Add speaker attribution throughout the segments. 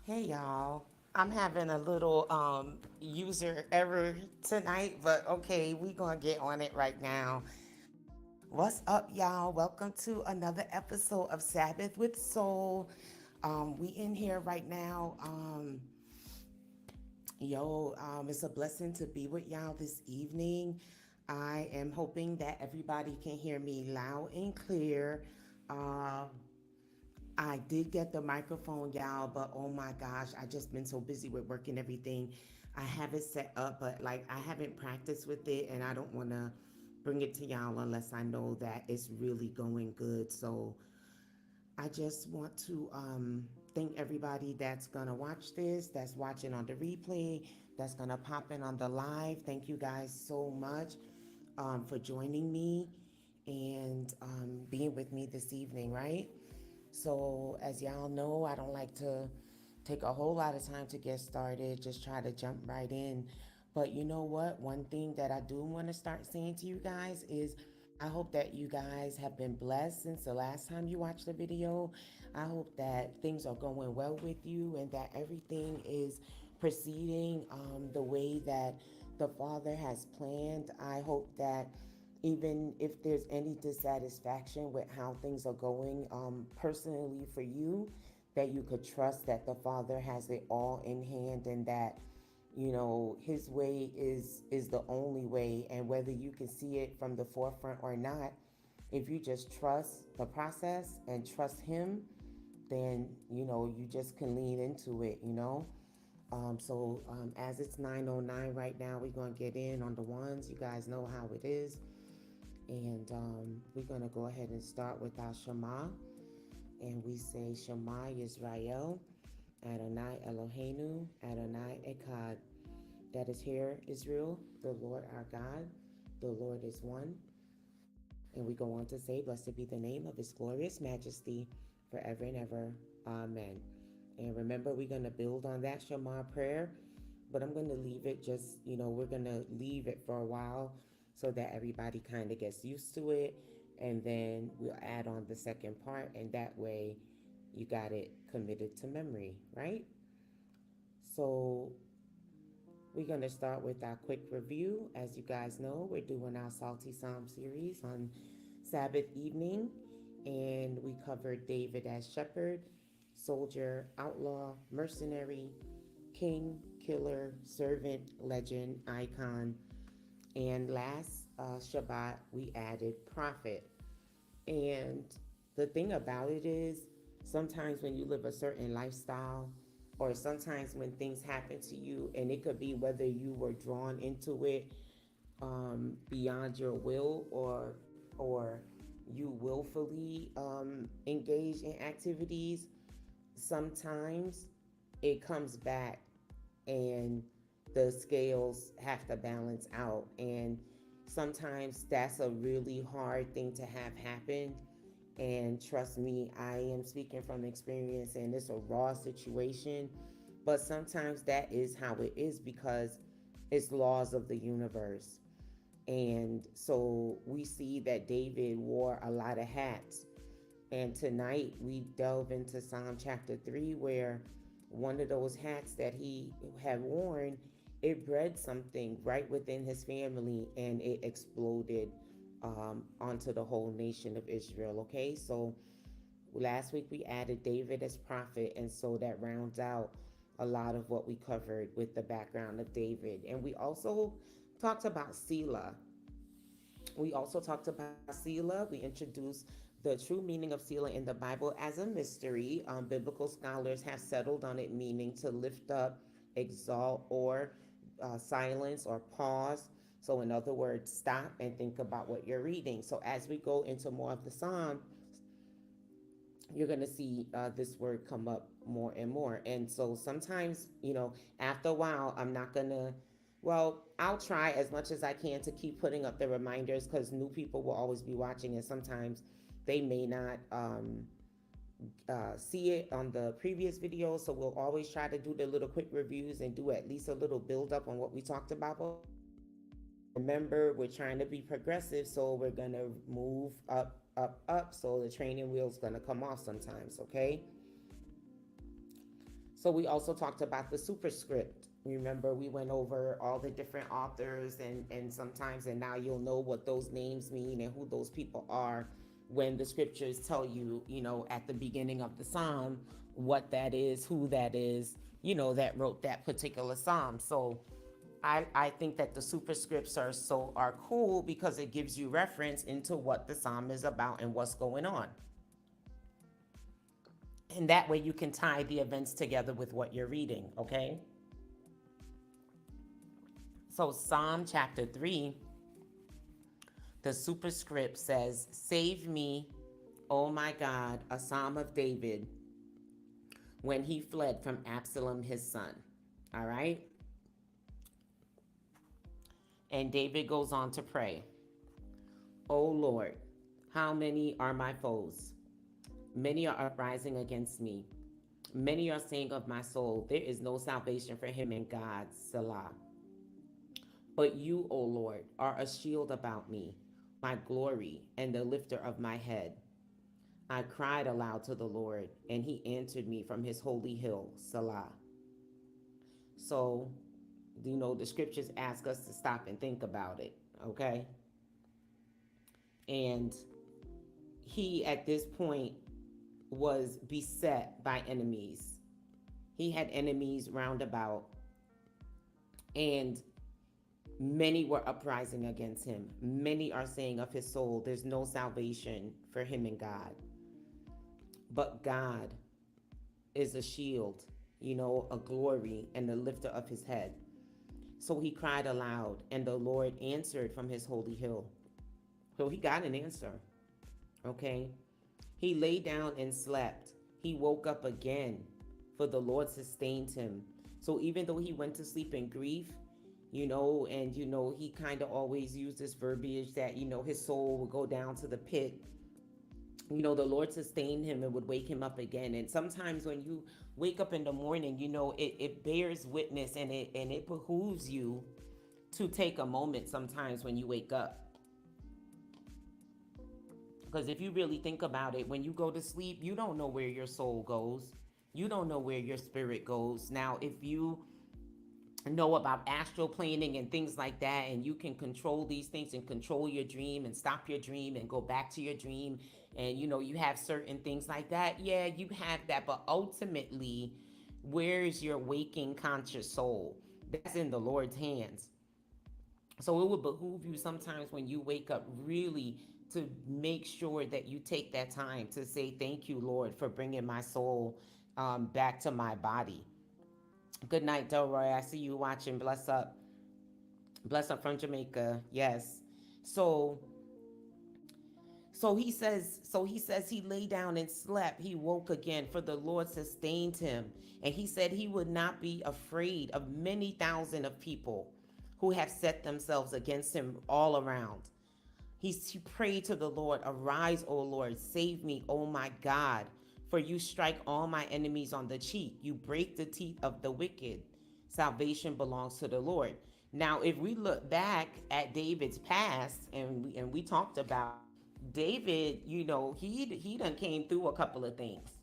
Speaker 1: Hey y'all. I'm having a little user error tonight, but okay, we gonna get on it right now. What's up, y'all? Welcome to another episode of Sabbath with Soul. We in here right now. It's a blessing to be with y'all this evening. I am hoping that everybody can hear me loud and clear. Um, I did get the microphone, y'all, but oh my gosh, I just been so busy with work and everything. I have it set up, but like I haven't practiced with it, and I don't want to bring it to y'all unless I know that it's really going good. So I just want to thank everybody that's gonna watch this, that's watching on the replay, that's gonna pop in on the live. Thank you guys so much for joining me and being with me this evening, right? So, as y'all know, I don't like to take a whole lot of time to get started, just try to jump right in. But you know what? One thing that I do want to start saying to you guys is I hope that you guys have been blessed since the last time you watched the video. I hope that things are going well with you and that everything is proceeding the way that the Father has planned. I hope that even if there's any dissatisfaction with how things are going personally for you, that you could trust that the Father has it all in hand and that his way is the only way, and whether you can see it from the forefront or not, if you just trust the process and trust him, then you just can lean into it. As it's 9:09 right now, we're going to get in on the ones. You guys know how it is. And we're going to go ahead and start with our shama. And we say, Shema Yisrael, Adonai Eloheinu, Adonai Echad. That is, hear Israel, the Lord our God, the Lord is one. And we go on to say, blessed be the name of his glorious majesty forever and ever. Amen. And remember, we're going to build on that Shema prayer, but I'm going to leave it we're going to leave it for a while so that everybody kind of gets used to it. And then we'll add on the second part, and that way you got it committed to memory, right? So we're going to start with our quick review. As you guys know, we're doing our Psalty Psalm series on Sabbath evening, and we covered David as shepherd, soldier, outlaw, mercenary, king, killer, servant, legend, icon, and last Shabbat we added prophet. And the thing about it is, sometimes when you live a certain lifestyle, or sometimes when things happen to you, and it could be whether you were drawn into it beyond your will, or you willfully engage in activities, sometimes it comes back and the scales have to balance out. And sometimes that's a really hard thing to have happen. And trust me, I am speaking from experience, and it's a raw situation. But sometimes that is how it is because it's laws of the universe. And so we see that David wore a lot of hats. And tonight we delve into Psalm chapter 3, where one of those hats that he had worn, it bred something right within his family, and it exploded onto the whole nation of Israel. Okay, so last week we added David as prophet, and so that rounds out a lot of what we covered with the background of David. And we also talked about Selah. We introduced the true meaning of Selah in the Bible as a mystery. Biblical scholars have settled on it meaning to lift up, exalt, or silence or pause. So, in other words, stop and think about what you're reading. So, as we go into more of the psalm, you're going to see this word come up more and more. And so sometimes, after a while, I'm not going to, well, I'll try as much as I can to keep putting up the reminders because new people will always be watching, and sometimes they may not see it on the previous video. So we'll always try to do the little quick reviews and do at least a little build up on what we talked about before. Remember, we're trying to be progressive, so we're going to move up, up, up. So the training wheel's going to come off sometimes, okay? So we also talked about the superscript. Remember, we went over all the different authors, and sometimes, and now you'll know what those names mean and who those people are when the scriptures tell you, at the beginning of the psalm, what that is, who that is, that wrote that particular psalm. So I think that the superscripts are cool because it gives you reference into what the psalm is about and what's going on. And that way you can tie the events together with what you're reading, okay? So Psalm chapter 3, the superscript says, "Save me, O my God," a psalm of David when he fled from Absalom his son. All right? And David goes on to pray, "O Lord, how many are my foes? Many are uprising against me. Many are saying of my soul, there is no salvation for him in God, Selah. But you, O Lord, are a shield about me, my glory, and the lifter of my head. I cried aloud to the Lord, and he answered me from his holy hill, Selah." So, the scriptures ask us to stop and think about it, okay? And he, at this point, was beset by enemies. He had enemies round about, and many were uprising against him. Many are saying of his soul, there's no salvation for him in God. But God is a shield, a glory, and the lifter of his head. So he cried aloud, and the Lord answered from his holy hill. So he got an answer, okay? He lay down and slept. He woke up again, for the Lord sustained him. So even though he went to sleep in grief, and he kind of always used this verbiage that, his soul would go down to the pit. The Lord sustained him and would wake him up again. And sometimes when you wake up in the morning, it bears witness, and it behooves you to take a moment sometimes when you wake up. Because if you really think about it, when you go to sleep, you don't know where your soul goes. You don't know where your spirit goes. Now, if you know about astral planing and things like that, and you can control these things and control your dream and stop your dream and go back to your dream, and you have certain things like that, yeah, you have that. But ultimately, where is your waking conscious soul? That's in the Lord's hands. So it would behoove you sometimes when you wake up really to make sure that you take that time to say, thank you, Lord, for bringing my soul back to my body. Good night, Delroy. I see you watching. Bless up. Bless up from Jamaica. Yes. So he says he lay down and slept. He woke again, for the Lord sustained him. And he said he would not be afraid of many thousand of people who have set themselves against him all around. He prayed to the Lord, "Arise, O Lord, save me, O my God, for you strike all my enemies on the cheek. You break the teeth of the wicked. Salvation belongs to the Lord." Now, if we look back at David's past, and we talked about David, he done came through a couple of things.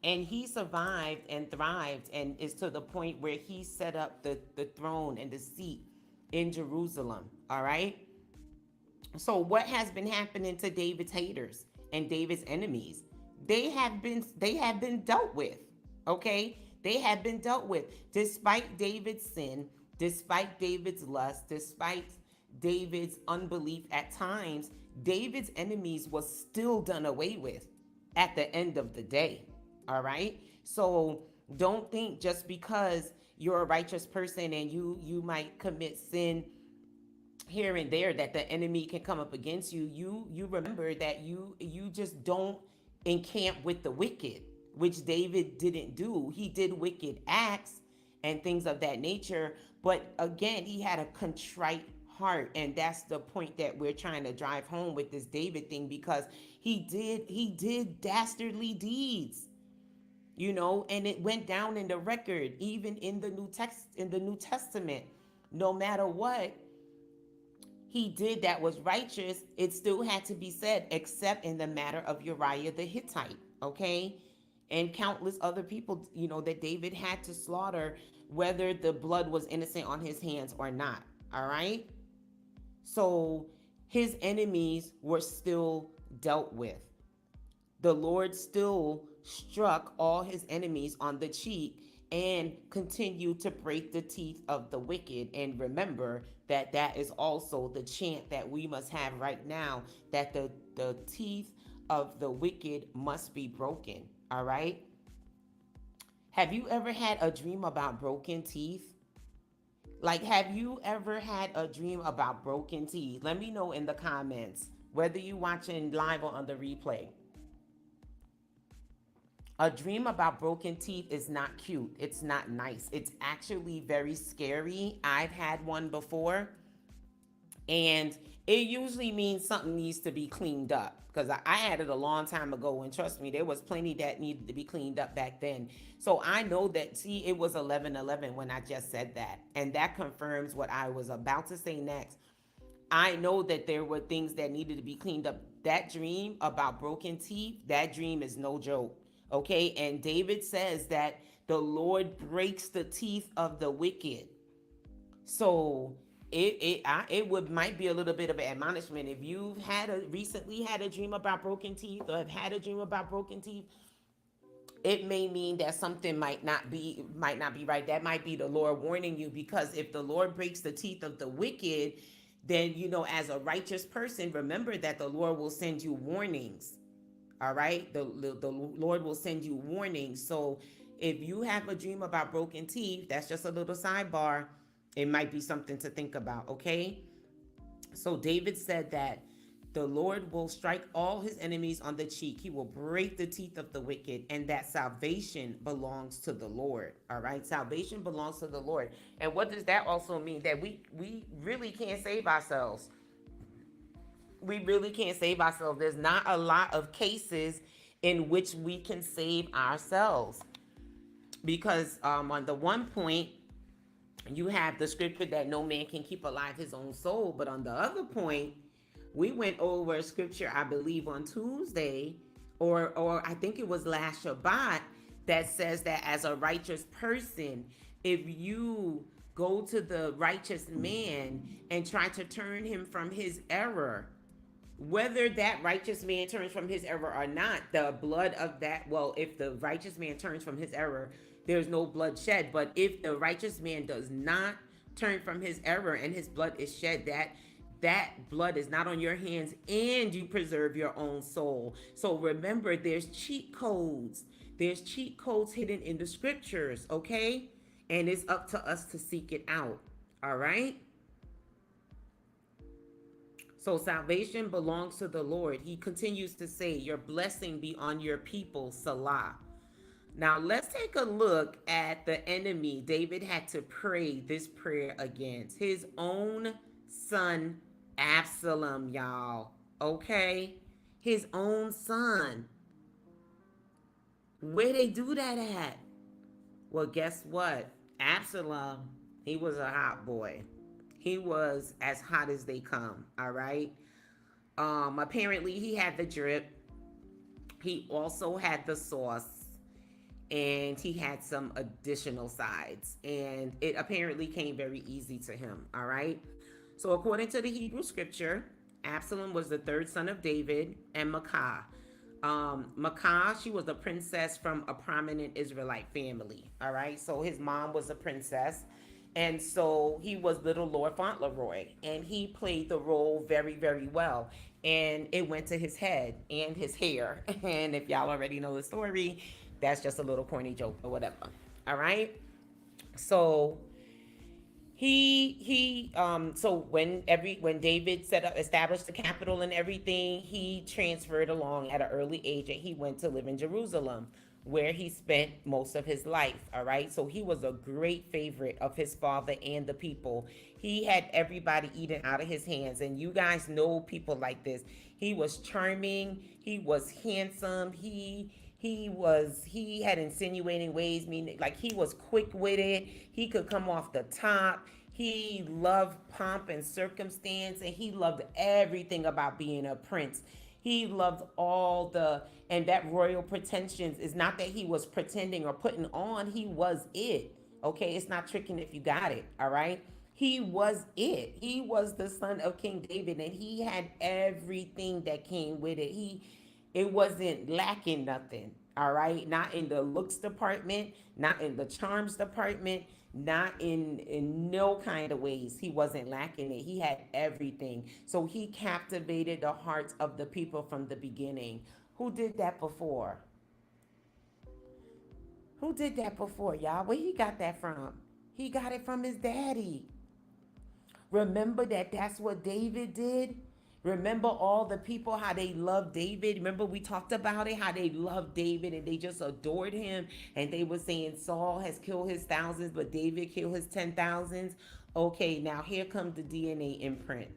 Speaker 1: And he survived and thrived, and is to the point where he set up the throne and the seat in Jerusalem. All right. So what has been happening to David's haters and David's enemies? They have been dealt with. Okay? They have been dealt with. Despite David's sin, despite David's lust, despite David's unbelief at times, David's enemies was still done away with at the end of the day. All right? So don't think just because you're a righteous person and you might commit sin here and there that the enemy can come up against you. You remember that you just don't encamp with the wicked, which David didn't do. He did wicked acts and things of that nature, but again, he had a contrite heart, and that's the point that we're trying to drive home with this David thing, because he did dastardly deeds, and it went down in the record, even in the New Testament. No matter what he did that was righteous, it still had to be said, except in the matter of Uriah the Hittite, okay? and countless other people, that David had to slaughter, whether the blood was innocent on his hands or not. All right. So his enemies were still dealt with. The Lord still struck all his enemies on the cheek and continued to break the teeth of the wicked. And remember that that is also the chant that we must have right now, that the teeth of the wicked must be broken. All right. Have you ever had a dream about broken teeth? Like, have you ever had a dream about broken teeth? Let me know in the comments, whether you watching live or on the replay. A dream about broken teeth is not cute. It's not nice. It's actually very scary. I've had one before, and it usually means something needs to be cleaned up, because I had it a long time ago, and trust me, there was plenty that needed to be cleaned up back then. So I know that, see, it was 11:11 when I just said that, and that confirms what I was about to say next. I know that there were things that needed to be cleaned up. That dream about broken teeth, that dream is no joke. Okay, and David says that the Lord breaks the teeth of the wicked. So it would might be a little bit of an admonishment if you've recently had a dream about broken teeth, or have had a dream about broken teeth. It may mean that something might not be right. That might be the Lord warning you, because if the Lord breaks the teeth of the wicked, then as a righteous person, remember that the Lord will send you warnings. All right, the Lord will send you warnings. So if you have a dream about broken teeth, that's just a little sidebar. It might be something to think about. Okay. So David said that the Lord will strike all his enemies on the cheek. He will break the teeth of the wicked, and that salvation belongs to the Lord. All right. Salvation belongs to the Lord. And what does that also mean? That we really can't save ourselves. We really can't save ourselves. There's not a lot of cases in which we can save ourselves, because on the one point, you have the scripture that no man can keep alive his own soul, but on the other point, we went over a scripture, I believe on Tuesday, or I think it was last Shabbat, that says that as a righteous person, if you go to the righteous man and try to turn him from his error, whether that righteous man turns from his error or not, the blood of that, well, if the righteous man turns from his error, there's no blood shed. But if the righteous man does not turn from his error and his blood is shed, that blood is not on your hands, and you preserve your own soul. So remember, there's cheat codes. There's cheat codes hidden in the scriptures, okay? And it's up to us to seek it out. All right? So salvation belongs to the Lord. He continues to say, your blessing be on your people, Salah. Now let's take a look at the enemy David had to pray this prayer against. His own son, Absalom, y'all. Okay? His own son. Where they do that at? Well, guess what? Absalom, he was a hot boy. He was as hot as they come. All right. Apparently he had the drip. He also had the sauce, and he had some additional sides, and it apparently came very easy to him. All right. So according to the Hebrew scripture, Absalom was the third son of David and Maacah. Maacah, she was a princess from a prominent Israelite family. All right. So his mom was a princess. And so he was little Lord Fauntleroy, and he played the role very, very well. And it went to his head and his hair. And if y'all already know the story, that's just a little corny joke or whatever. All right. So so when David established the capital and everything, he transferred along at an early age, and he went to live in Jerusalem, where he spent most of his life. All right. So he was a great favorite of his father and the people. He had everybody eating out of his hands. And you guys know people like this. He was charming. He was handsome. He had insinuating ways, meaning like he was quick-witted. He could come off the top. He loved pomp and circumstance, and he loved everything about being a prince. He loved all the, and that royal pretensions is not that he was pretending or putting on, he was it. Okay, it's not tricking if you got it, all right? He was it. He was the son of King David, and he had everything that came with it. It wasn't lacking nothing, all right? Not in the looks department, not in the charms department, not in no kind of ways. He wasn't lacking it. He had everything. So he captivated the hearts of the people from the beginning. Who did that before? Who did that before, y'all? Where he got that from? He got it from his daddy. Remember that's what David did? Remember all the people, how they loved David? Remember we talked about it, how they loved David and they just adored him. And they were saying Saul has killed his thousands, but David killed his 10,000s. Okay, now here comes the DNA imprint.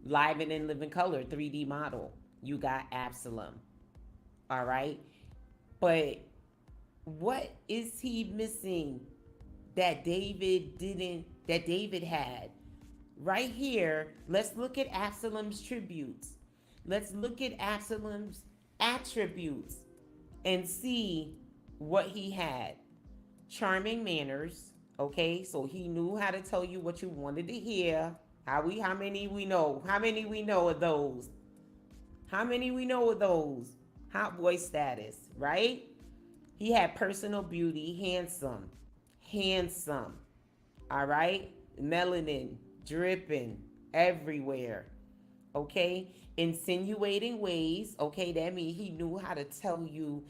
Speaker 1: Live and in living color, 3D model. You got Absalom. All right. But what is he missing that David had? Right here, let's look at Absalom's tributes. Let's look at Absalom's attributes and see what he had. Charming manners, okay? So he knew how to tell you what you wanted to hear. How many we know? How many we know of those? How many we know of those? Hot boy status, right? He had personal beauty, handsome, all right? Melanin dripping everywhere, okay? Insinuating ways, okay? That means he knew how to tell you,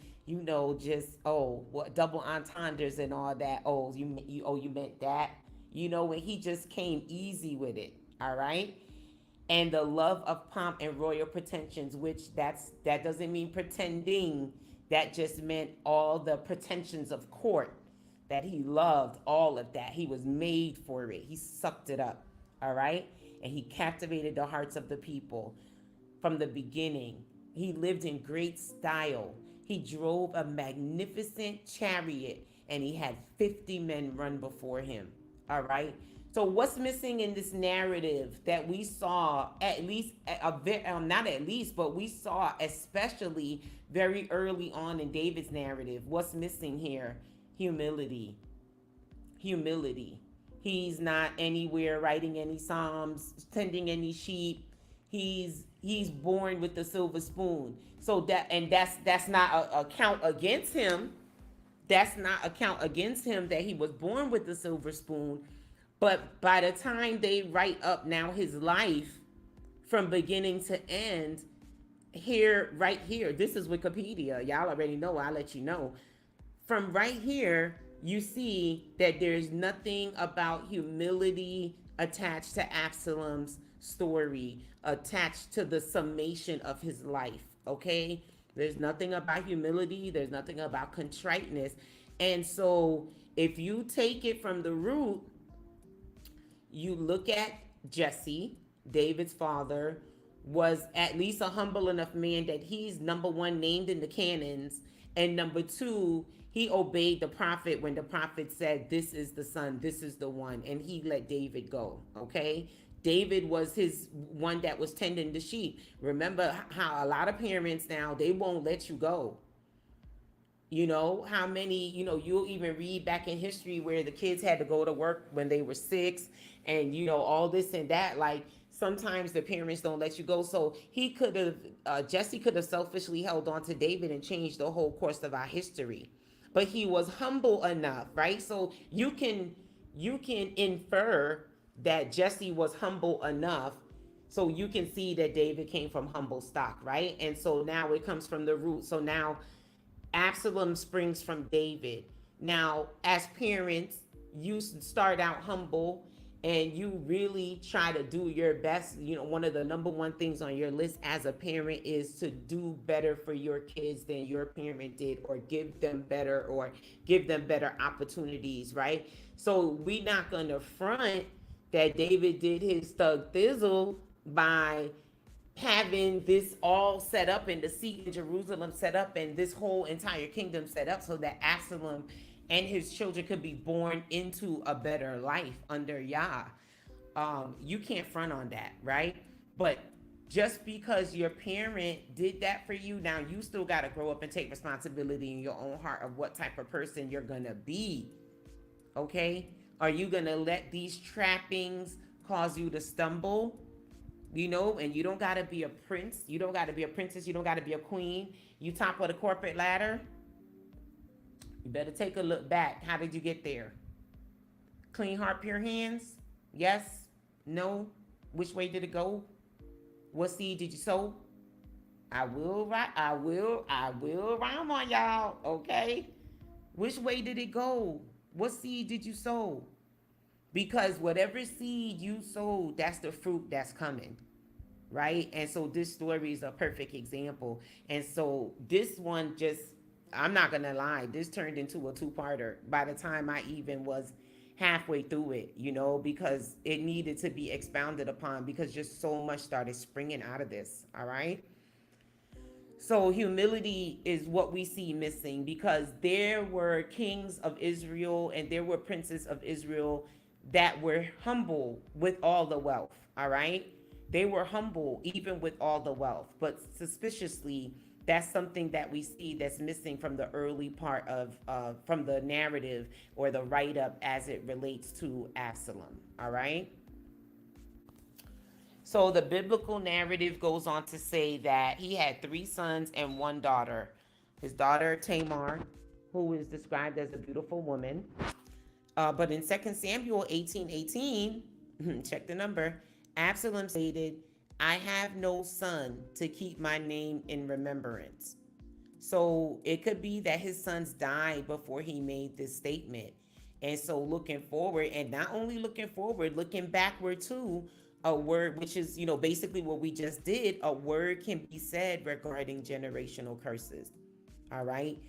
Speaker 1: just, oh, what double entendres and all that. Oh, you meant that. When he just came easy with it, all right? And the love of pomp and royal pretensions, which that doesn't mean pretending. That just meant all the pretensions of court, that he loved all of that. He was made for it. He sucked it up, all right? And he captivated the hearts of the people from the beginning. He lived in great style. He drove a magnificent chariot, and he had 50 men run before him, all right? So what's missing in this narrative that we saw, at least, not at least, but we saw especially very early on in David's narrative? What's missing here? Humility. Humility. He's not anywhere writing any psalms, tending any sheep. He's born with the silver spoon. So that's not a count against him. That's not a count against him that he was born with the silver spoon. But by the time they write up now his life from beginning to end, right here, this is Wikipedia. Y'all already know, I'll let you know. From right here, you see that there's nothing about humility attached to Absalom's story, attached to the summation of his life, okay? There's nothing about humility. There's nothing about contriteness. And so if you take it from the root, you look at Jesse, David's father, was at least a humble enough man that he's number one named in the canons, and number two, he obeyed the prophet when the prophet said, this is the son, this is the one, and he let David go, okay? David was his one that was tending the sheep. Remember how a lot of parents now, they won't let you go. How many, you'll even read back in history where the kids had to go to work when they were 6 and, all this and that. Like, sometimes the parents don't let you go. So Jesse could have selfishly held on to David and changed the whole course of our history. But he was humble enough, right? So you can infer that Jesse was humble enough. So you can see that David came from humble stock, right? And so now it comes from the root. So now Absalom springs from David. Now, as parents, you start out humble and you really try to do your best. One of the number one things on your list as a parent is to do better for your kids than your parent did, or give them better opportunities, right? So we not gonna front that David did his thug thizzle by having this all set up and the seat in Jerusalem set up and this whole entire kingdom set up so that Absalom and his children could be born into a better life under Yah. You can't front on that, right? But Just because your parent did that for you, now you still got to grow up and take responsibility in your own heart of what type of person you're going to be. Okay? Are you going to let these trappings cause you to stumble? And you don't got to be a prince. You don't got to be a princess. You don't got to be a queen. You top of the corporate ladder. You better take a look back. How did you get there? Clean heart, pure hands? Yes? No? Which way did it go? What seed did you sow? I will rhyme on y'all, okay? Which way did it go? What seed did you sow? Because whatever seed you sowed, that's the fruit that's coming, right? And so this story is a perfect example. And so this one just, I'm not gonna lie, this turned into a two-parter by the time I even was halfway through it, because it needed to be expounded upon, because just so much started springing out of this. All right. So humility is what we see missing, because there were kings of Israel and there were princes of Israel that were humble with all the wealth. All right. They were humble even with all the wealth, but suspiciously, that's something that we see that's missing from the early part of from the narrative or the write-up as it relates to Absalom. All right. So the biblical narrative goes on to say that he had 3 sons and 1 daughter. His daughter Tamar, who is described as a beautiful woman. But in 2 Samuel 18:18, check the number, Absalom stated, I have no son to keep my name in remembrance. So it could be that his sons died before he made this statement. And so looking forward, and not only looking forward, looking backward too, a word, which is, basically what we just did, a word can be said regarding generational curses. All right.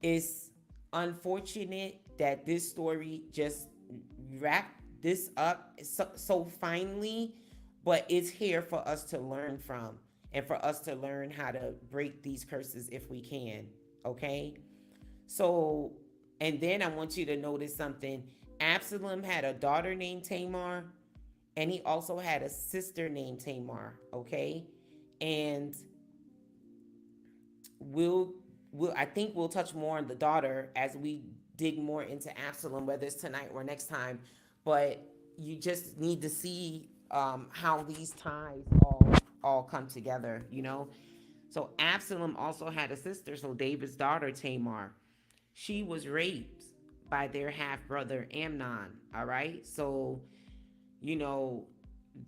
Speaker 1: It's unfortunate that this story just wrapped this up so finely, but it's here for us to learn from and for us to learn how to break these curses if we can. Okay. So, and then I want you to notice something. Absalom had a daughter named Tamar, and he also had a sister named Tamar. Okay. And I think we'll touch more on the daughter as we dig more into Absalom, whether it's tonight or next time. But you just need to see how these ties all come together. So Absalom also had a sister, so David's daughter Tamar. She was raped by their half brother Amnon. All right, so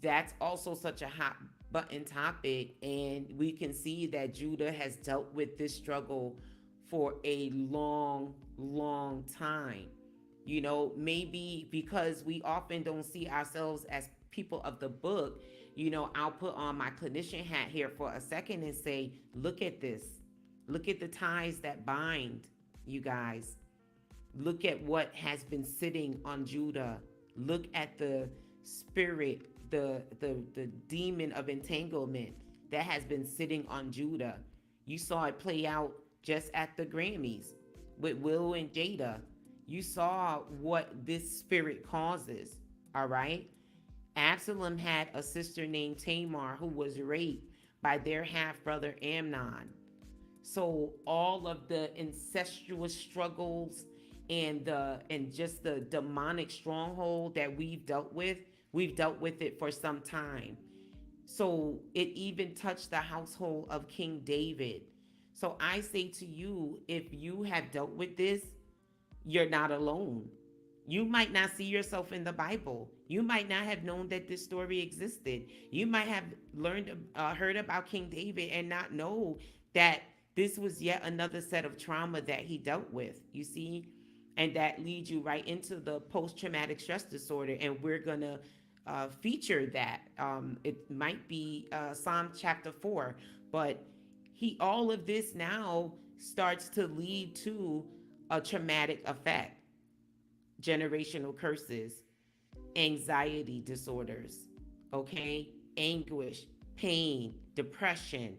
Speaker 1: that's also such a hot button topic, and we can see that Judah has dealt with this struggle for a long time. Maybe because we often don't see ourselves as people of the book. I'll put on my clinician hat here for a second and say, look at this. Look at the ties that bind, you guys. Look at what has been sitting on Judah. Look at the spirit, the demon of entanglement that has been sitting on Judah. You saw it play out just at the Grammys with Will and Jada. You saw what this spirit causes. All right. Absalom had a sister named Tamar who was raped by their half brother Amnon. So all of the incestuous struggles and just the demonic stronghold that we've dealt with it for some time. So it even touched the household of King David. So I say to you, if you have dealt with this, you're not alone. You might not see yourself in the Bible. You might not have known that this story existed. You might have heard about King David and not know that this was yet another set of trauma that he dealt with, you see? And that leads you right into the post-traumatic stress disorder. And we're going to feature that. It might be Psalm chapter 4. But all of this now starts to lead to a traumatic effect. Generational curses, anxiety disorders, okay? Anguish, pain, depression.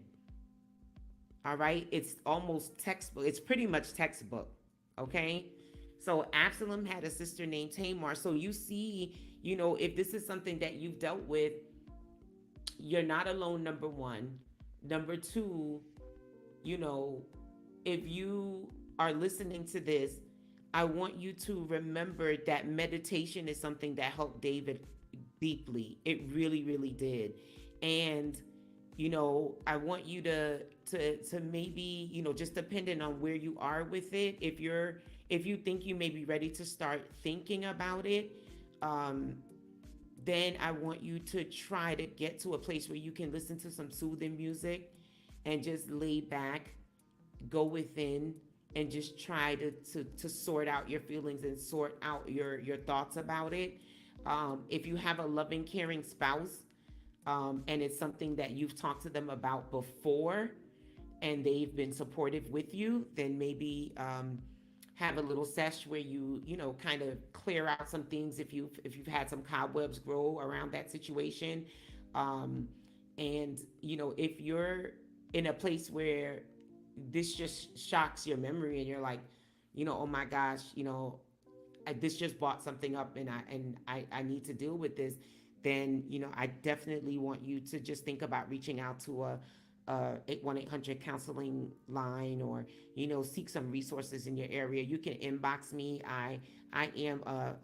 Speaker 1: All right? It's almost textbook. It's pretty much textbook, okay? So Absalom had a sister named Tamar. So you see, if this is something that you've dealt with, you're not alone, number one. Number two, you know, if you are listening to this, I want you to remember that meditation is something that helped David deeply. It really, really did. And I want you to maybe, just depending on where you are with it, if you think you may be ready to start thinking about it, um, then I want you to try to get to a place where you can listen to some soothing music and just lay back, go within, and just try to sort out your feelings and sort out your thoughts about it. If you have a loving, caring spouse, and it's something that you've talked to them about before and they've been supportive with you, then maybe have a little sesh where you kind of clear out some things if you've had some cobwebs grow around that situation. um, and if you're in a place where this just shocks your memory and you're like, oh my gosh, this just brought something up, and I need to deal with this, then I definitely want you to just think about reaching out to a 1-800 counseling line, or seek some resources in your area. You can inbox me. I am a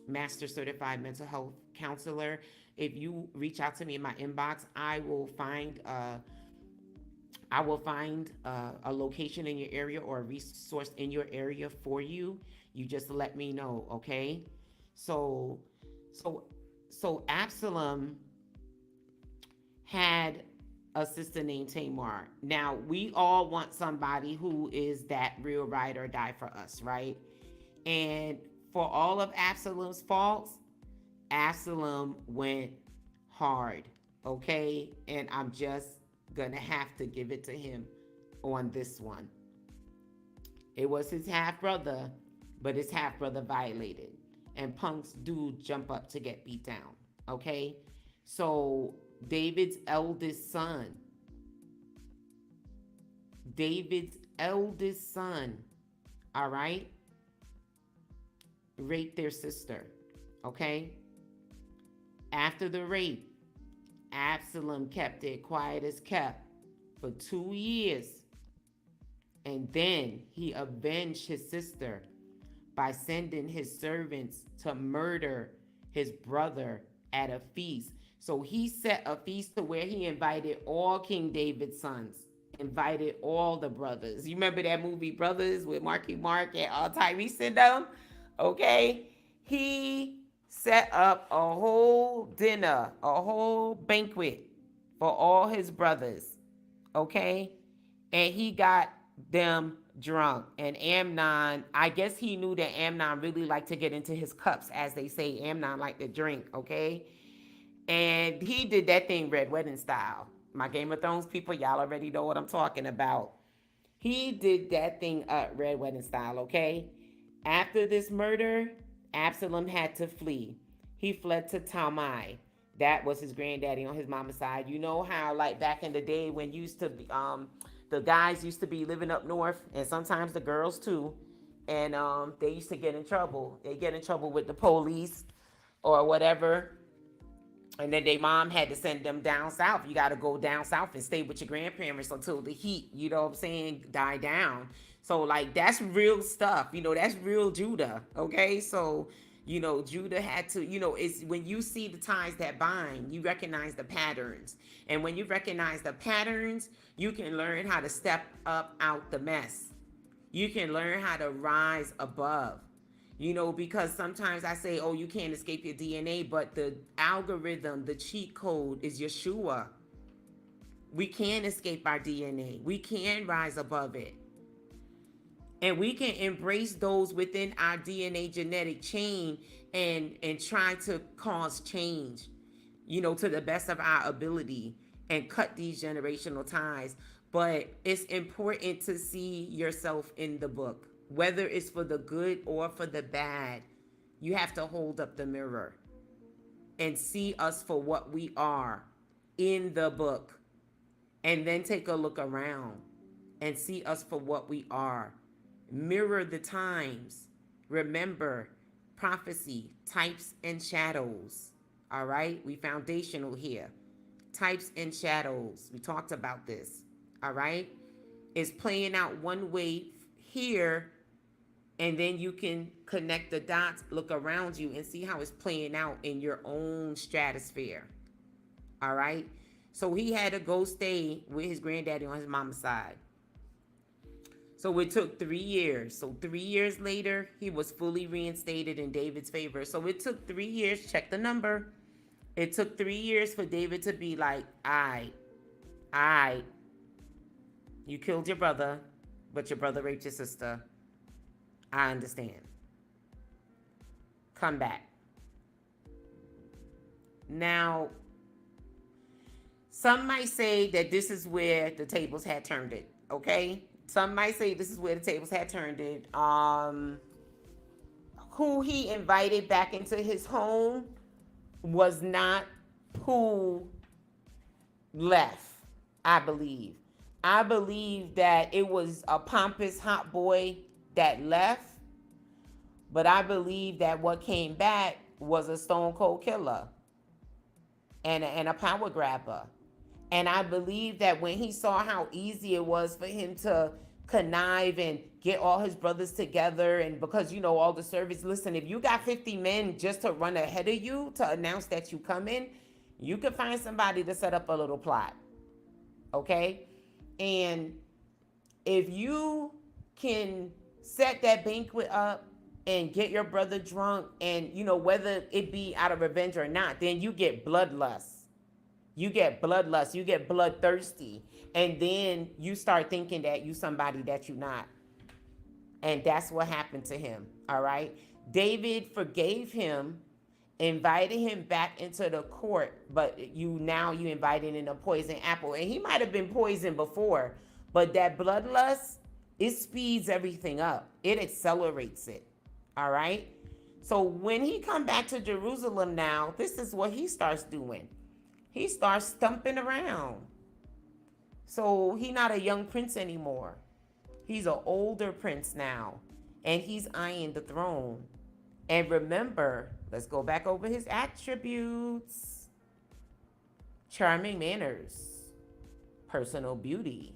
Speaker 1: master certified mental health counselor. If you reach out to me in my inbox, I will find a location in your area or a resource in your area for you. You just let me know, okay? So, so, so Absalom had a sister named Tamar. Now, we all want somebody who is that real ride or die for us, right? And for all of Absalom's faults, Absalom went hard, okay? And I'm just gonna have to give it to him on this one. It was his half brother, but his half brother violated. And punks do jump up to get beat down, okay? So, David's eldest son, David's eldest son, all right, raped their sister, okay? After the rape, Absalom kept it quiet as kept for 2 years. And then he avenged his sister by sending his servants to murder his brother at a feast. So he set a feast to where he invited all King David's sons, invited all the brothers. You remember that movie Brothers with Marky Mark and Tyrese in them? Okay. He set up a whole dinner, a whole banquet for all his brothers. Okay. And he got them drunk. And Amnon, I guess he knew that Amnon really liked to get into his cups, as they say. Amnon liked to drink, okay? And he did that thing Red Wedding style. My Game of Thrones people, y'all already know what I'm talking about. He did that thing up Red Wedding style, okay? After this murder, Absalom had to flee. He fled to Talmai. That was his granddaddy on his mama's side. You know how, like, back in the day when used to be, the guys used to be living up north, and sometimes the girls too, and they used to get in trouble. They get in trouble with the police or whatever, and then their mom had to send them down south. You got to go down south and stay with your grandparents until the heat, what I'm saying, die down. So, like, that's real stuff. That's real Judah. Okay, so Judah had to. It's when you see the ties that bind, you recognize the patterns, and when you recognize the patterns, you can learn how to step up out the mess. You can learn how to rise above. Because sometimes I say, oh, you can't escape your DNA, but the algorithm, the cheat code is Yeshua. We can escape our DNA. We can rise above it. And we can embrace those within our DNA genetic chain and try to cause change, to the best of our ability, and cut these generational ties. But it's important to see yourself in the book, whether it's for the good or for the bad. You have to hold up the mirror and see us for what we are in the book, and then take a look around and see us for what we are. Mirror the times. Remember, prophecy, types, and shadows. All right? We foundational here. types, and shadows. We talked about this. All right. It's playing out one way here, and then you can connect the dots, look around you, and see how it's playing out in your own stratosphere. All right. So he had to go stay with his granddaddy on his mama's side. So it took 3 years. So 3 years later, he was fully reinstated in David's favor. So it took 3 years. Check the number. It took 3 years for David to be like, I, you killed your brother, but your brother raped your sister. I understand. Come back. Now, some might say that this is where the tables had turned it. Okay? Some might say this is where the tables had turned it. Who he invited back into his home was not who left, I believe. I believe that it was a pompous hot boy that left, but I believe that what came back was a stone cold killer and a power grabber. And I believe that when he saw how easy it was for him to connive and get all his brothers together, and because, all the service, listen, if you got 50 men just to run ahead of you to announce that you come in, you can find somebody to set up a little plot. Okay? And if you can set that banquet up and get your brother drunk, and, whether it be out of revenge or not, then you get bloodlust. You get bloodlust, you get bloodthirsty, and then you start thinking that you somebody that you're not. And that's what happened to him, all right? David forgave him, invited him back into the court, but you invited in a poison apple. And he might have been poisoned before, but that bloodlust, it speeds everything up. It accelerates it, all right? So when he come back to Jerusalem now, this is what he starts doing. He starts stumping around. So he's not a young prince anymore. He's an older prince now. And he's eyeing the throne. And remember, let's go back over his attributes. Charming manners. Personal beauty.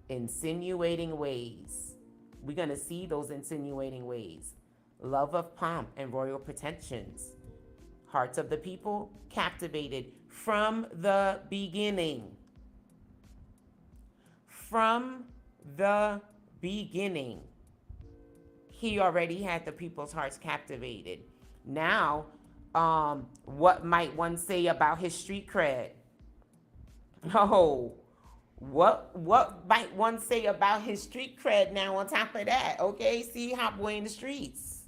Speaker 1: Insinuating ways. We're going to see those insinuating ways. Love of pomp and royal pretensions. Hearts of the people, captivated from the beginning. From the beginning, he already had the people's hearts captivated. Now, what might one say about his street cred? Oh, what might one say about his street cred now on top of that? Okay, see, hot boy in the streets.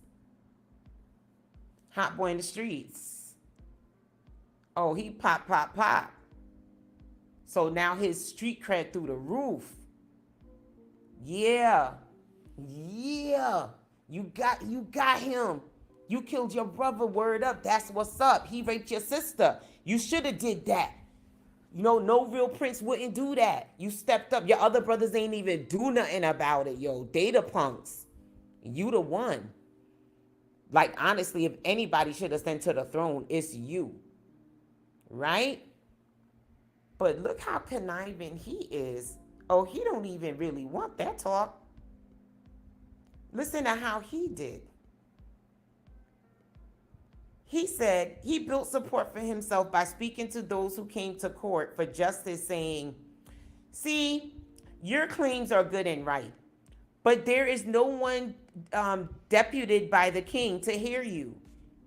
Speaker 1: Hot boy in the streets. Oh, he pop. So now his street cred through the roof. Yeah. You got him. You killed your brother, word up. That's what's up. He raped your sister. You should have did that. No real prince wouldn't do that. You stepped up. Your other brothers ain't even do nothing about it, yo. Data punks. You the one. Like, honestly, if anybody should ascend to the throne, it's you. Right? But look how conniving he is. Oh, he don't even really want that talk. Listen to how he did. He said he built support for himself by speaking to those who came to court for justice, saying, see, your claims are good and right, but there is no one deputed by the king to hear you.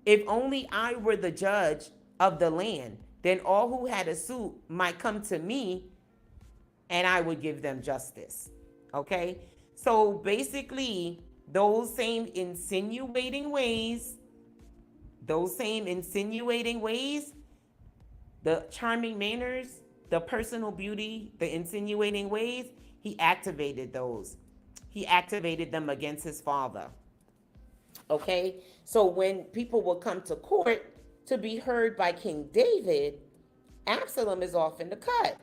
Speaker 1: If only I were the judge of the land, then all who had a suit might come to me and I would give them justice. Okay? So basically, those same insinuating ways, the charming manners, the personal beauty, the insinuating ways, he activated those. He activated them against his father. Okay? So when people will come to court to be heard by King David, Absalom is off in the cut,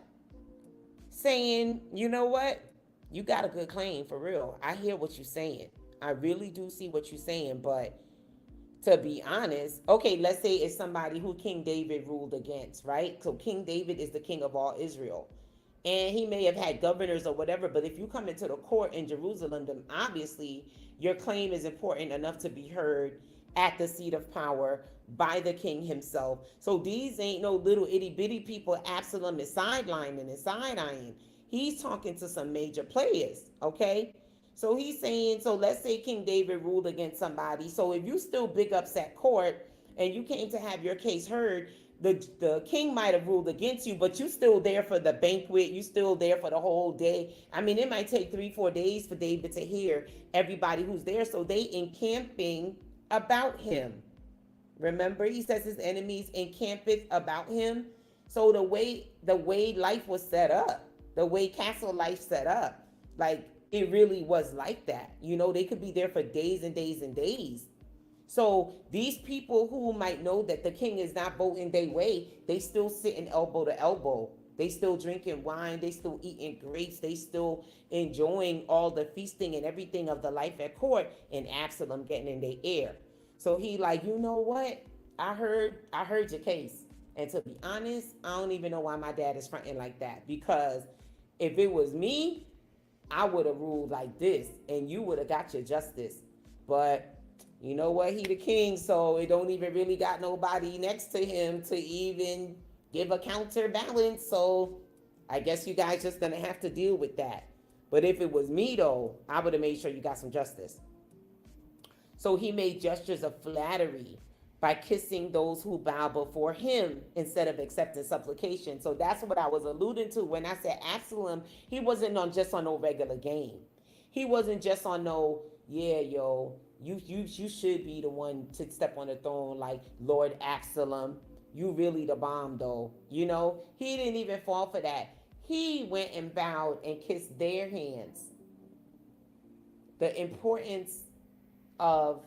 Speaker 1: saying, you know what? You got a good claim, for real. I hear what you're saying. I really do see what you're saying, but to be honest. Okay, let's say it's somebody who King David ruled against, right? So King David is the king of all Israel. And he may have had governors or whatever, but if you come into the court in Jerusalem, then obviously your claim is important enough to be heard at the seat of power by the king himself. So these ain't no little itty bitty people Absalom is sidelining and side eyeing. He's talking to some major players, okay? So he's saying, so let's say King David ruled against somebody. So if you still big ups at court and you came to have your case heard, the king might have ruled against you, but you still there for the banquet. You still there for the whole day. I mean, it might take 3-4 days for David to hear everybody who's there. So they encamping about him. Remember, he says his enemies encampeth about him. So the way life was set up, the way castle life set up, like it really was like that. They could be there for days and days and days. So these people who might know that the king is not voting their way, they still sitting elbow to elbow. They still drinking wine. They still eating grapes. They still enjoying all the feasting and everything of the life at court, and Absalom getting in their ear. So he like, you know what? I heard your case. And to be honest, I don't even know why my dad is fronting like that. Because if it was me, I would have ruled like this and you would have got your justice. But you know what? He the king, so it don't even really got nobody next to him to even give a counterbalance. So I guess you guys just gonna have to deal with that. But if it was me though, I would have made sure you got some justice. So he made gestures of flattery by kissing those who bow before him instead of accepting supplication. So that's what I was alluding to when I said Absalom. He wasn't just on no regular game. He wasn't just on no, yeah, yo, you should be the one to step on the throne like Lord Absalom. You really the bomb though. He didn't even fall for that. He went and bowed and kissed their hands. The importance of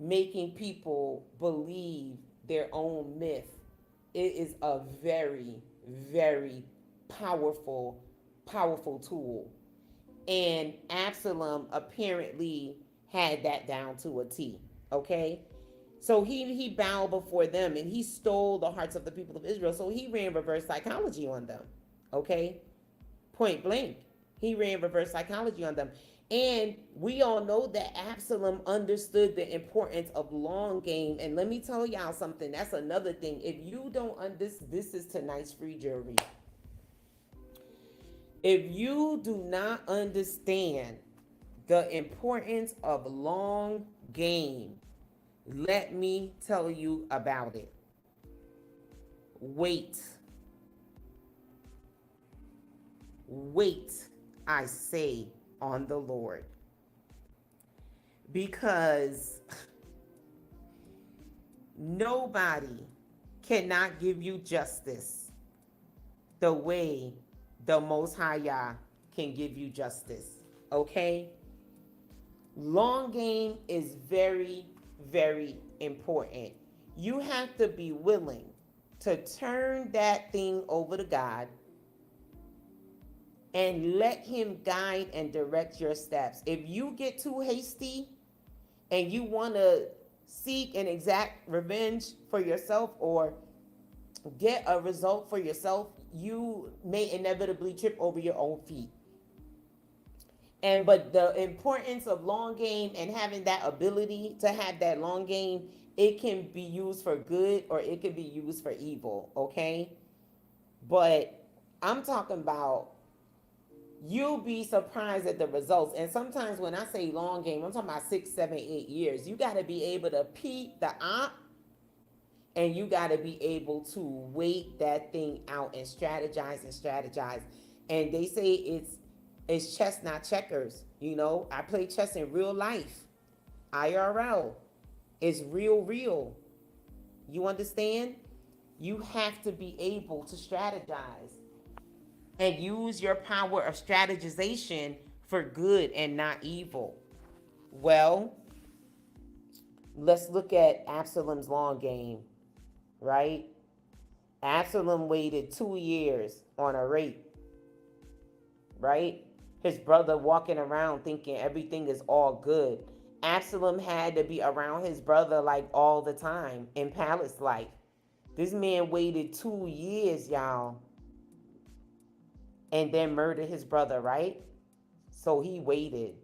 Speaker 1: making people believe their own myth. It is a very, very powerful tool. And Absalom apparently had that down to a T. Okay? So he bowed before them and he stole the hearts of the people of Israel. So he ran reverse psychology on them. Okay? Point blank. He ran reverse psychology on them. And we all know that Absalom understood the importance of long game. And let me tell y'all something. That's another thing. If you don't understand, this is tonight's free jury. If you do not understand the importance of long game, let me tell you about it. Wait. Wait, I say, on the Lord. Because nobody cannot give you justice the way the Most High Yah can give you justice. Okay? Long game is very, very important. You have to be willing to turn that thing over to God and let him guide and direct your steps. If you get too hasty and you want to seek and exact revenge for yourself or get a result for yourself, you may inevitably trip over your own feet. But the importance of long game and having that ability to have that long game, it can be used for good or it can be used for evil, okay? But I'm talking about you'll be surprised at the results. And sometimes when I say long game, I'm talking about 6, 7, 8 years. You got to be able to peep the op and you got to be able to wait that thing out and strategize. And they say it's chess, not checkers. I play chess in real life. IRL. It's real. You understand? You have to be able to strategize and use your power of strategization for good and not evil. Well, let's look at Absalom's long game, right? Absalom waited 2 years on a rape, right? His brother walking around thinking everything is all good. Absalom had to be around his brother like all the time in palace life. This man waited 2 years, y'all, and then murdered his brother, right? So he waited.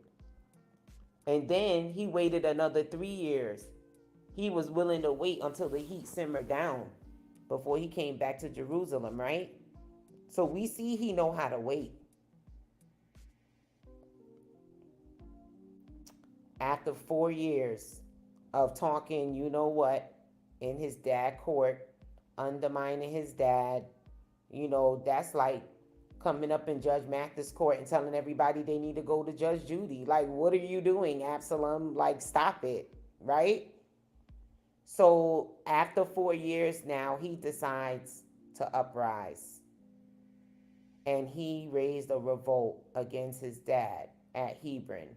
Speaker 1: And then he waited another 3 years. He was willing to wait until the heat simmered down before he came back to Jerusalem, right? So we see he know how to wait. After 4 years of talking, you know what, in his dad court, undermining his dad, that's like coming up in Judge Mathis court and telling everybody they need to go to Judge Judy. Like, what are you doing, Absalom? Like, stop it, right? So after 4 years now, he decides to uprise. And he raised a revolt against his dad at Hebron,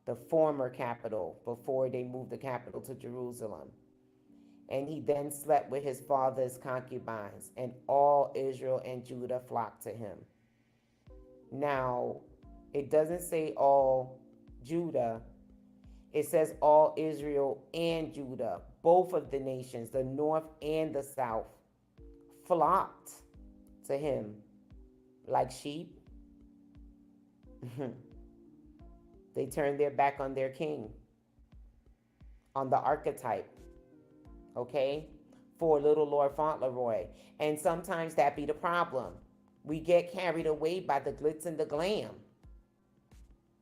Speaker 1: the former capital, before they moved the capital to Jerusalem. And he then slept with his father's concubines, and all Israel and Judah flocked to him. Now, it doesn't say all Judah, it says all Israel and Judah, both of the nations, the north and the south, flocked to him like sheep. They turned their back on their king, on the archetype, okay, for little Lord Fauntleroy. And sometimes that be the problem. We get carried away by the glitz and the glam.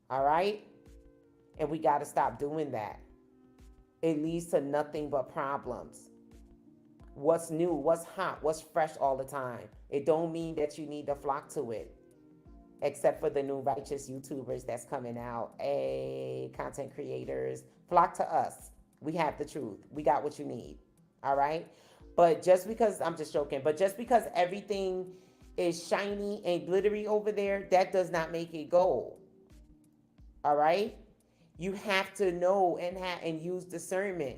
Speaker 1: All right? And we got to stop doing that. It leads to nothing but problems. What's new, what's hot, what's fresh all the time. It don't mean that you need to flock to it. Except for the new righteous YouTubers that's coming out. Hey, content creators, flock to us. We have the truth. We got what you need. All right? But just because, I'm just joking, but just because everything is shiny and glittery over there, that does not make it gold. All right? You have to know and use discernment.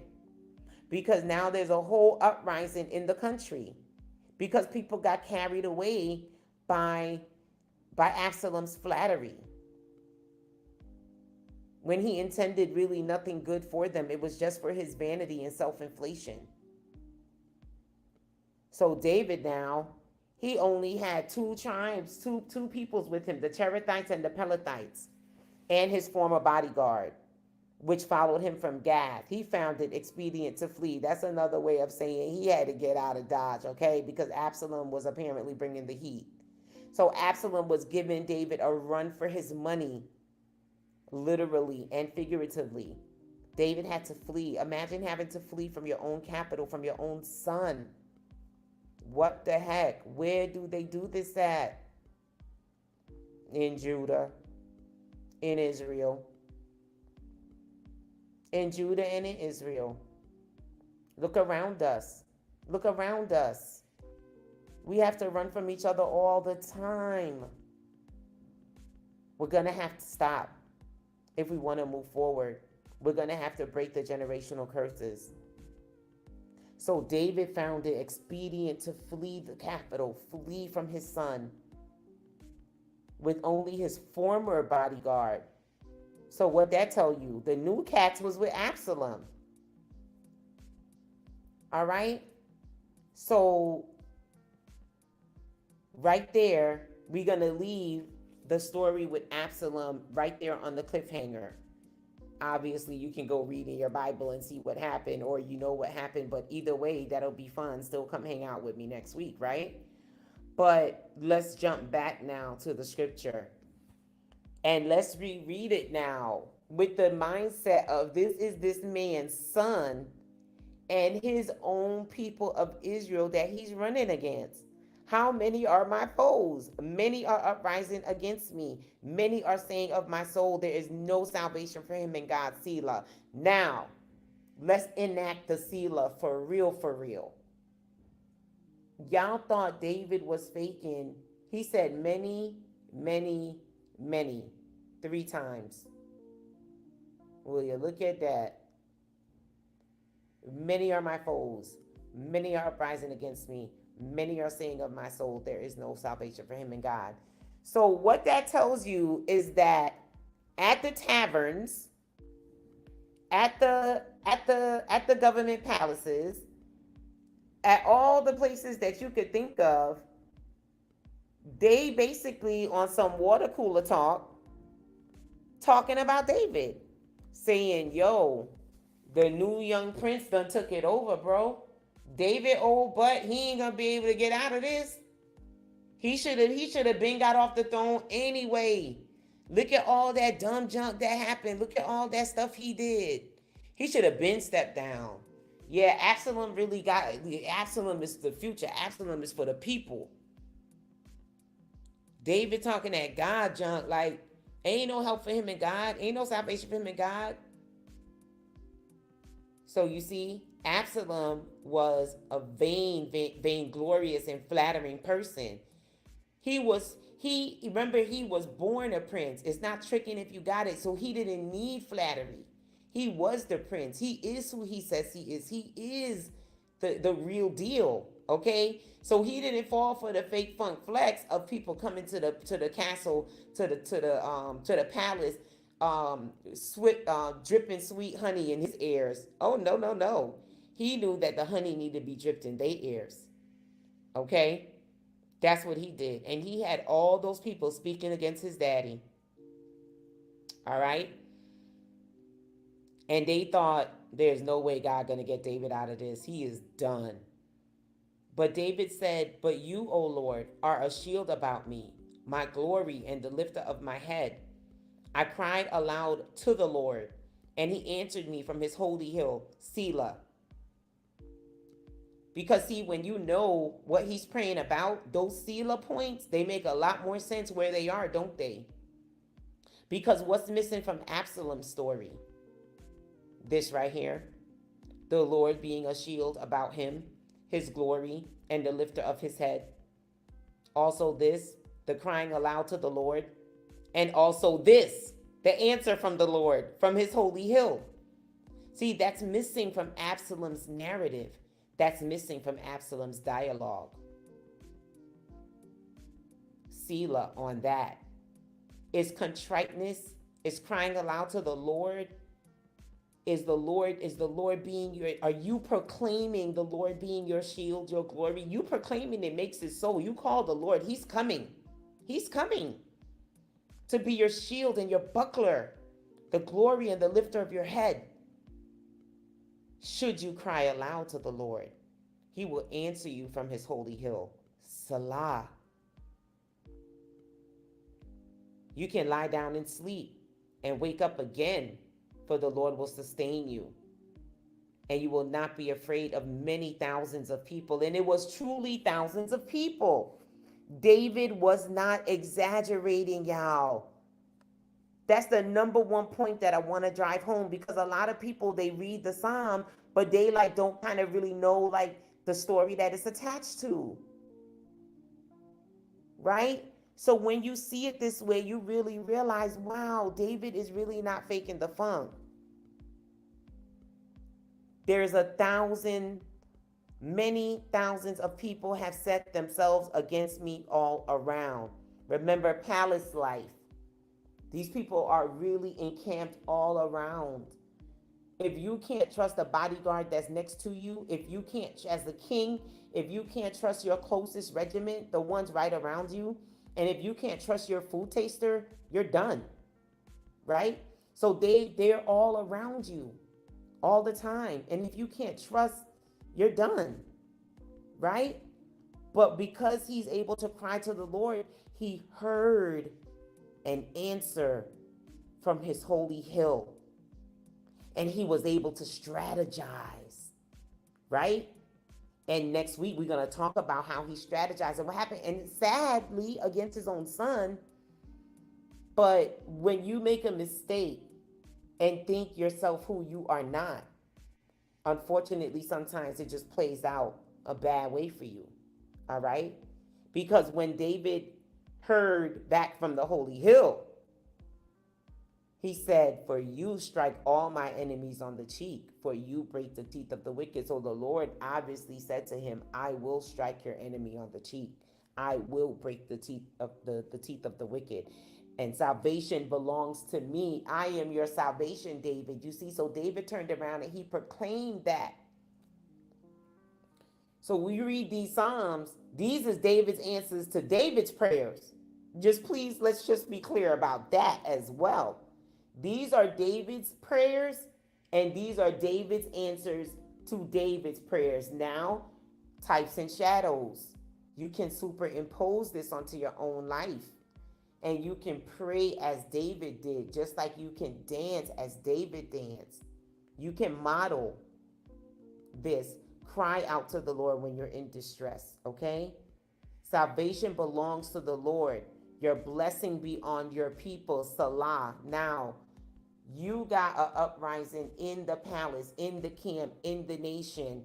Speaker 1: Because now there's a whole uprising in the country. Because people got carried away by Absalom's flattery. When he intended really nothing good for them, it was just for his vanity and self-inflation. So David now, he only had two tribes, two peoples with him, the Cherethites and the Pelethites, and his former bodyguard, which followed him from Gath. He found it expedient to flee. That's another way of saying he had to get out of Dodge, okay? Because Absalom was apparently bringing the heat. So Absalom was giving David a run for his money, literally and figuratively. David had to flee. Imagine having to flee from your own capital, from your own son. What the heck? Where do they do this at? In Judah, in Israel. In Judah and in Israel. Look around us. Look around us. We have to run from each other all the time. We're going to have to stop if we want to move forward. We're going to have to break the generational curses. So David found it expedient to flee the capital, flee from his son, with only his former bodyguard. So what that tell you? The new cats was with Absalom. All right? So right there, we're going to leave the story with Absalom right there on the cliffhanger. Obviously, you can go read in your Bible and see what happened, or you know what happened, but either way, that'll be fun. Still come hang out with me next week, right? But let's jump back now to the scripture. And let's reread it now with the mindset of this is this man's son and his own people of Israel that he's running against. How many are my foes? Many are uprising against me. Many are saying of my soul, there is no salvation for him in God, Selah. Now, let's enact the Selah for real, for real. Y'all thought David was faking. He said many, many, many, 3 times. Will you look at that? Many are my foes. Many are uprising against me. Many are saying of my soul, there is no salvation for him in God. So what that tells you is that at the taverns, at the government palaces, at all the places that you could think of, they basically on some water cooler talk talking about David, saying, "Yo, the new young prince done took it over, bro. David old but he ain't gonna be able to get out of this. He should have been got off the throne anyway. Look at all that dumb junk that happened. Look at all that stuff he did. He should have been stepped down. Yeah, Absalom really got Absalom is the future. Absalom is for the people. David talking that God junk, like ain't no help for him in God, ain't no salvation for him in God. So you see, Absalom was a vainglorious and flattering person. He remember he was born a prince. It's not tricking if you got it. So he didn't need flattery. He was the prince. He is who he says he is. He is the real deal. Okay? So he didn't fall for the fake funk flex of people coming to the castle, to the palace, dripping sweet honey in his ears. Oh no, no, no. He knew that the honey needed to be dripped in their ears. Okay? That's what he did. And he had all those people speaking against his daddy. All right? And they thought, there's no way God going to get David out of this. He is done. But David said, but you, O Lord, are a shield about me, my glory and the lifter of my head. I cried aloud to the Lord, and he answered me from his holy hill, Selah. Because see, when you know what he's praying about, those Selah points, they make a lot more sense where they are, don't they? Because what's missing from Absalom's story? This right here. The Lord being a shield about him, his glory, and the lifter of his head. Also this, the crying aloud to the Lord. And also this, the answer from the Lord, from his holy hill. See, that's missing from Absalom's narrative. That's missing from Absalom's dialogue. Selah on that. Is contriteness, is crying aloud to the Lord. Is the Lord being your, are you proclaiming the Lord being your shield, your glory? You proclaiming it makes it so. You call the Lord, he's coming. He's coming to be your shield and your buckler, the glory and the lifter of your head. Should you cry aloud to the Lord, he will answer you from his holy hill. Salah. You can lie down and sleep and wake up again, for the Lord will sustain you. And you will not be afraid of many thousands of people. And it was truly thousands of people. David was not exaggerating, y'all. That's the number one point that I want to drive home, because a lot of people, they read the Psalm, but they like don't kind of really know like the story that it's attached to. Right? So when you see it this way, you really realize, wow, David is really not faking the funk. There's many thousands of people have set themselves against me all around. Remember, palace life. These people are really encamped all around. If you can't trust a bodyguard that's next to you, if you can't, as a king, if you can't trust your closest regiment, the ones right around you, and if you can't trust your food taster, you're done, right? So they're all around you all the time. And if you can't trust, you're done, right? But because he's able to cry to the Lord, he heard an answer from his holy hill. And he was able to strategize, right? And next week, we're going to talk about how he strategized and what happened. And sadly, against his own son. But when you make a mistake and think yourself who you are not, unfortunately, sometimes it just plays out a bad way for you. All right? Because when David heard back from the holy hill, he said, for you strike all my enemies on the cheek, for you break the teeth of the wicked. So the Lord obviously said to him, I will strike your enemy on the cheek. I will break the teeth of the wicked. And salvation belongs to me. I am your salvation, David. You see, so David turned around and he proclaimed that. So we read these Psalms, these is David's answers to David's prayers. Just please, let's just be clear about that as well. These are David's prayers, and these are David's answers to David's prayers. Now, types and shadows. You can superimpose this onto your own life. And you can pray as David did, just like you can dance as David danced. You can model this. Cry out to the Lord when you're in distress, okay? Salvation belongs to the Lord. Your blessing be on your people, Salah. Now, you got an uprising in the palace, in the camp, in the nation.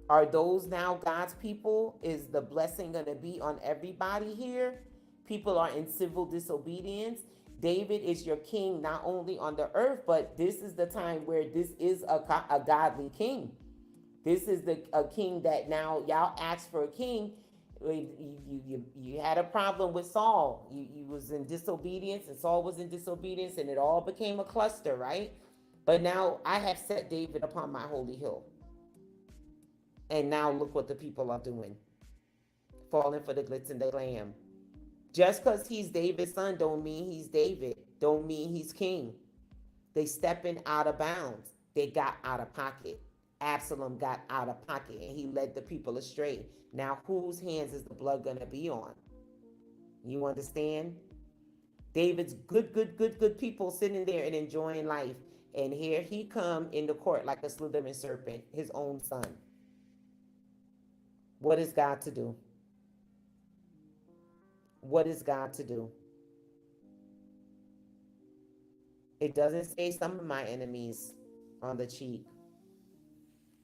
Speaker 1: Are those now God's people? Is the blessing going to be on everybody here? People are in civil disobedience. David is your king, not only on the earth, but this is the time where this is a godly king. This is a king that now y'all asked for a king. You had a problem with Saul. You was in disobedience, and Saul was in disobedience, and it all became a cluster, right? But now I have set David upon my holy hill. And now look what the people are doing. Falling for the glitz and the glam. Just because he's David's son don't mean he's David. Don't mean he's king. They stepping out of bounds. They got out of pocket. Absalom got out of pocket and he led the people astray. Now whose hands is the blood going to be on? You understand? David's good people sitting there and enjoying life. And here he come in the court like a slithering serpent, his own son. What is God to do? What is God to do? It doesn't say some of my enemies on the cheek.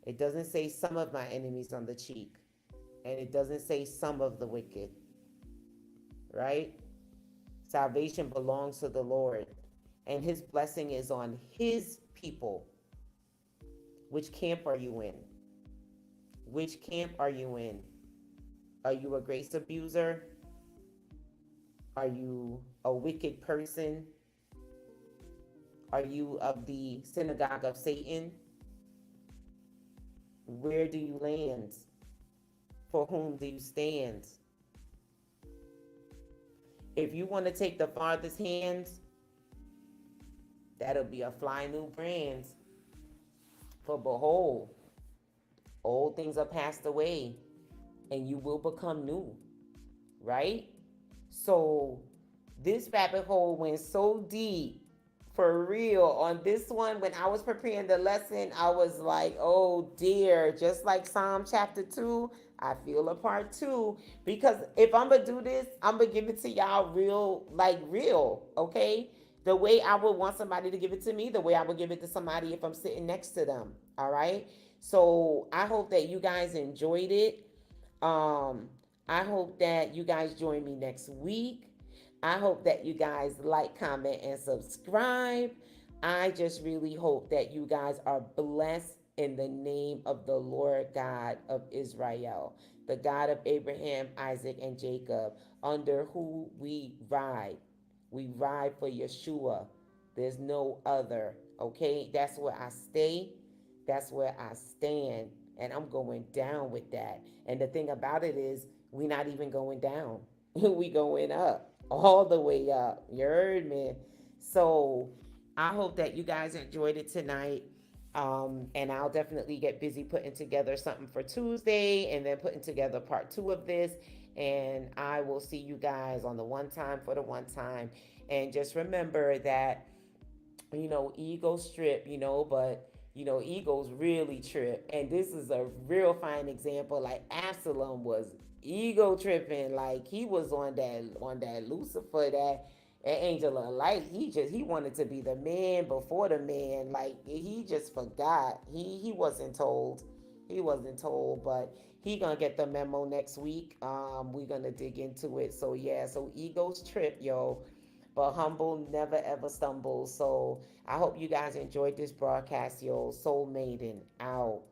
Speaker 1: It doesn't say some of my enemies on the cheek. And it doesn't say some of the wicked. Right? Salvation belongs to the Lord. And his blessing is on his people. Which camp are you in? Which camp are you in? Are you a grace abuser? Are you a wicked person? Are you of the synagogue of Satan? Where do you land? For whom do you stand? If you want to take the farthest hands, that'll be a fly new brand. For behold, old things are passed away, and you will become new. Right? So this rabbit hole went so deep, for real. On this one, when I was preparing the lesson, I was like, oh dear, just like Psalm chapter 2, I feel a part 2. Because if I'm going to do this, I'm going to give it to y'all real, okay? The way I would want somebody to give it to me, the way I would give it to somebody if I'm sitting next to them, all right? So I hope that you guys enjoyed it. I hope that you guys join me next week. I hope that you guys like, comment, and subscribe. I just really hope that you guys are blessed in the name of the Lord God of Israel, the God of Abraham, Isaac, and Jacob, under who we ride. We ride for Yeshua. There's no other, okay? That's where I stay. That's where I stand. And I'm going down with that. And the thing about it is, we're not even going down. We going up, all the way up. You heard me? So I hope that you guys enjoyed it tonight. And I'll definitely get busy putting together something for Tuesday and then putting together part 2 of this. And I will see you guys on the one time for the one time. And just remember that, egos trip, but egos really trip. And this is a real fine example. Like Absalom was ego tripping, like he was on that Lucifer, that angel of light. He wanted to be the man before the man. Like he just forgot. He wasn't told. But he gonna get the memo next week. We're gonna dig into it. So yeah, so egos trip, yo. But humble never ever stumble. So I hope you guys enjoyed this broadcast, yo. Soul Maiden out.